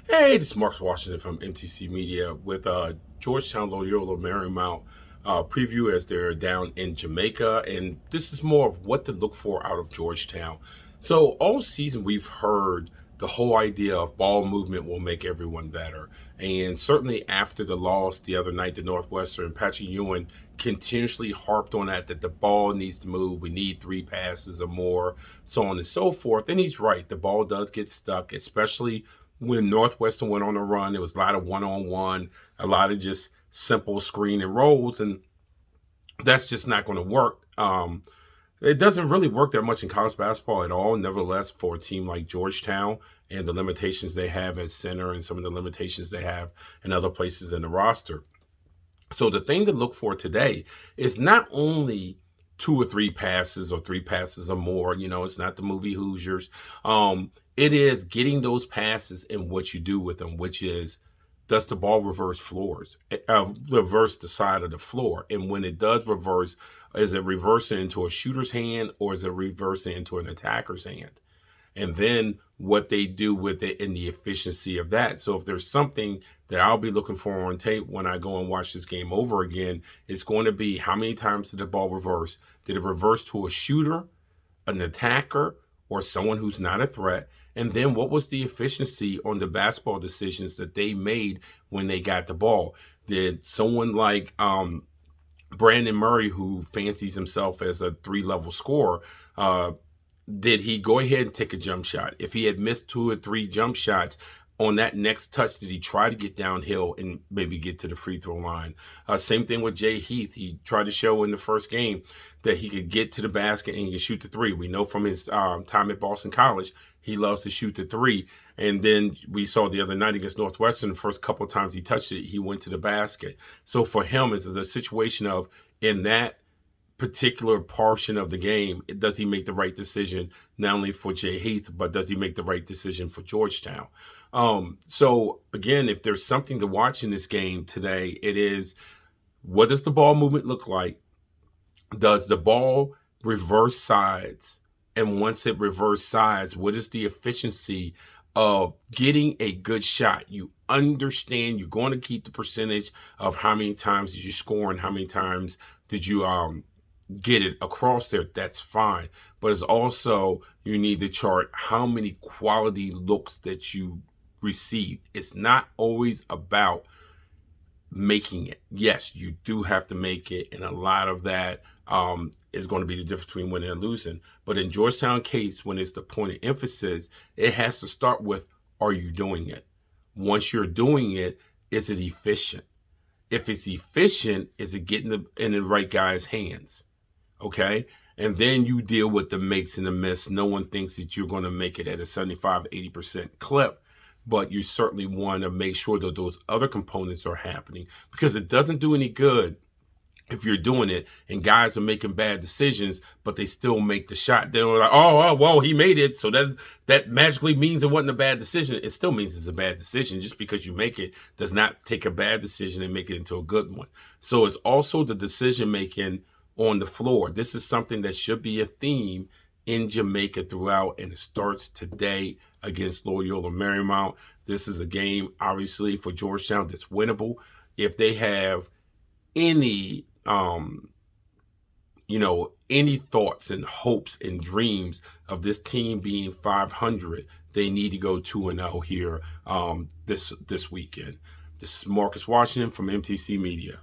Hey, this is Marcus Washington from MTC Media with Georgetown Loyola-Marymount preview as they're down in Jamaica. And this is more of what to look for out of Georgetown. So all season we've heard the whole idea of ball movement will make everyone better. And certainly after the loss the other night to Northwestern, Patrick Ewing continuously harped on that the ball needs to move. We need 3 passes or more, so on and so forth. And he's right. The ball does get stuck, especially when Northwestern went on a run. It was a lot of one-on-one, a lot of just simple screen and rolls, and that's just not going to work. It doesn't really work that much in college basketball at all. Nevertheless, for a team like Georgetown and the limitations they have at center and some of the limitations they have in other places in the roster. So the thing to look for today is not only 2 or 3 passes or 3 passes or more. It's not the movie Hoosiers. It is getting those passes and what you do with them, which is, does the ball reverse the side of the floor? And when it does reverse, is it reversing into a shooter's hand or is it reversing into an attacker's hand? And then what they do with it and the efficiency of that. So if there's something that I'll be looking for on tape when I go and watch this game over again, it's going to be, how many times did the ball reverse? Did it reverse to a shooter, an attacker, or someone who's not a threat? And then what was the efficiency on the basketball decisions that they made when they got the ball? Did someone like Brandon Murray, who fancies himself as a 3-level scorer, did he go ahead and take a jump shot? If he had missed 2 or 3 jump shots on that next touch, did he try to get downhill and maybe get to the free throw line? Same thing with Jay Heath. He tried to show in the first game that he could get to the basket and he could shoot the 3. We know from his time at Boston College, he loves to shoot the 3. And then we saw the other night against Northwestern, the first couple of times he touched it, he went to the basket. So for him, it's a situation of, in that particular portion of the game, does he make the right decision, not only for Jay Heath, but does he make the right decision for Georgetown? So again, if there's something to watch in this game today, it is, what does the ball movement look like? Does the ball reverse sides? And once it reverse sides, what is the efficiency of getting a good shot? You understand you're going to keep the percentage of how many times did you score and how many times did you get it across there. That's fine. But it's also, you need to chart how many quality looks that you received. It's not always about making it. Yes, you do have to make it, and a lot of that is going to be the difference between winning and losing. But in Georgetown case, when it's the point of emphasis, it has to start with, are you doing it? Once you're doing it, is it efficient? If it's efficient, is it getting in the right guy's hands? Okay. And then you deal with the makes and the miss. No one thinks that you're going to make it at a 75, 80% clip, but you certainly want to make sure that those other components are happening, because it doesn't do any good if you're doing it and guys are making bad decisions, but they still make the shot. They're like, oh, well, he made it, so that magically means it wasn't a bad decision. It still means it's a bad decision. Just because you make it does not take a bad decision and make it into a good one. So it's also the decision making on the floor. This is something that should be a theme in Jamaica throughout, and it starts today against Loyola-Marymount. This is a game, obviously, for Georgetown that's winnable. If they have any any thoughts and hopes and dreams of this team being 500, they need to go 2-0 here this weekend. This is Marcus Washington from MTC Media.